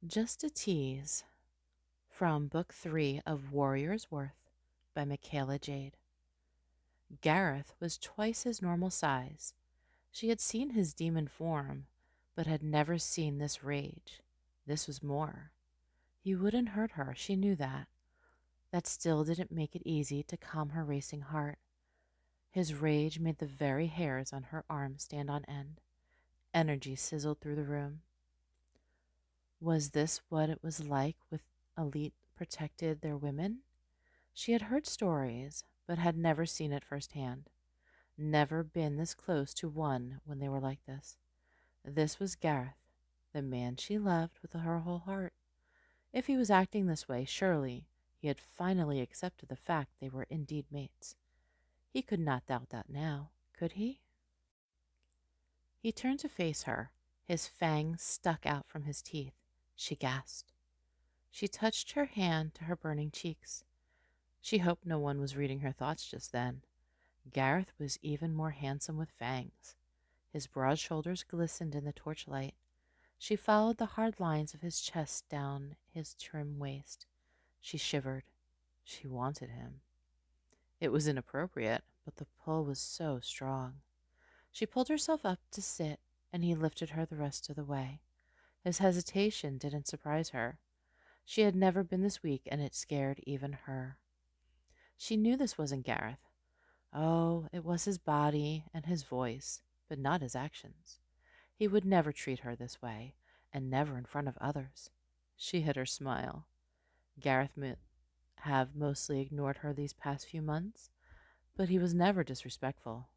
Just a Tease from Book 3 of Warrior's Worth by McKayla Jade. Gareth was twice his normal size. She had seen his demon form, but had never seen this rage. This was more. He wouldn't hurt her, she knew that. That still didn't make it easy to calm her racing heart. His rage made the very hairs on her arms stand on end. Energy sizzled through the room. Was this what it was like with elite protected their women? She had heard stories, but had never seen it firsthand. Never been this close to one when they were like this. This was Gareth, the man she loved with her whole heart. If he was acting this way, surely he had finally accepted the fact they were indeed mates. He could not doubt that now, could he? He turned to face her, his fangs stuck out from his teeth. She gasped. She touched her hand to her burning cheeks. She hoped no one was reading her thoughts just then. Gareth was even more handsome with fangs. His broad shoulders glistened in the torchlight. She followed the hard lines of his chest down his trim waist. She shivered. She wanted him. It was inappropriate, but the pull was so strong. She pulled herself up to sit, and he lifted her the rest of the way. His hesitation didn't surprise her. She had never been this weak, and it scared even her. She knew this wasn't Gareth. Oh, it was his body and his voice, but not his actions. He would never treat her this way, and never in front of others. She hid her smile. Gareth may have mostly ignored her these past few months, but he was never disrespectful.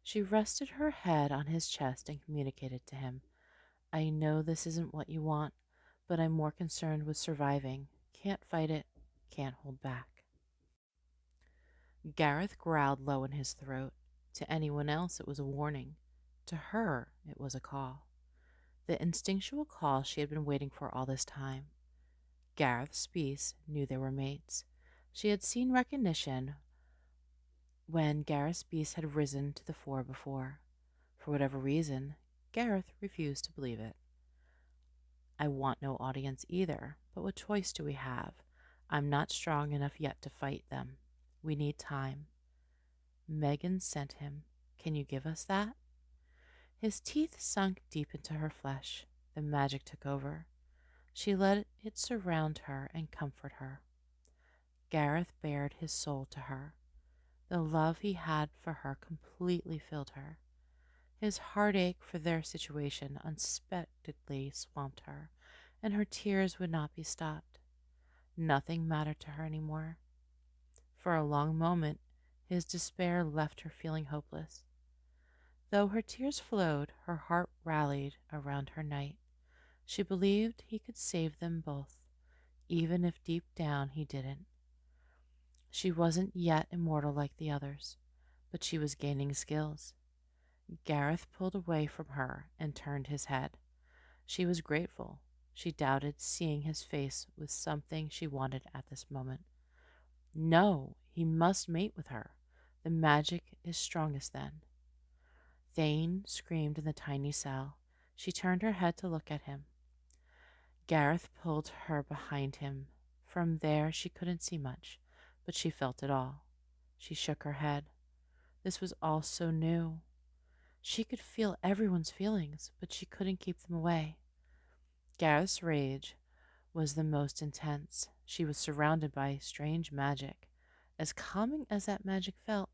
She rested her head on his chest and communicated to him. I know this isn't what you want, but I'm more concerned with surviving. Can't fight it, can't hold back. Gareth growled low in his throat. To anyone else, it was a warning. To her, it was a call. The instinctual call she had been waiting for all this time. Gareth Spies knew they were mates. She had seen recognition when Gareth Spies had risen to the fore before. For whatever reason, Gareth refused to believe it. I want no audience either, but what choice do we have? I'm not strong enough yet to fight them. We need time. Megan sent him. Can you give us that? His teeth sunk deep into her flesh. The magic took over. She let it surround her and comfort her. Gareth bared his soul to her. The love he had for her completely filled her. His heartache for their situation unexpectedly swamped her, and her tears would not be stopped. Nothing mattered to her anymore. For a long moment, his despair left her feeling hopeless. Though her tears flowed, her heart rallied around her knight. She believed he could save them both, even if deep down he didn't. She wasn't yet immortal like the others, but she was gaining skills. Gareth pulled away from her and turned his head. She was grateful. She doubted seeing his face with something she wanted at this moment. No, he must mate with her. The magic is strongest then. Thane screamed in the tiny cell. She turned her head to look at him. Gareth pulled her behind him. From there she couldn't see much, but she felt it all. She shook her head. This was all so new. She could feel everyone's feelings, but she couldn't keep them away. Gareth's rage was the most intense. She was surrounded by strange magic. As calming as that magic felt,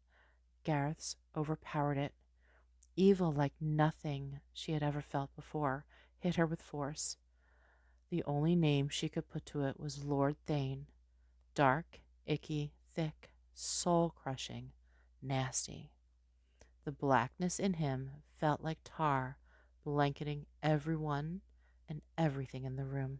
Gareth's overpowered it. Evil like nothing she had ever felt before hit her with force. The only name she could put to it was Lord Thane. Dark, icky, thick, soul-crushing, nasty. The blackness in him felt like tar blanketing everyone and everything in the room.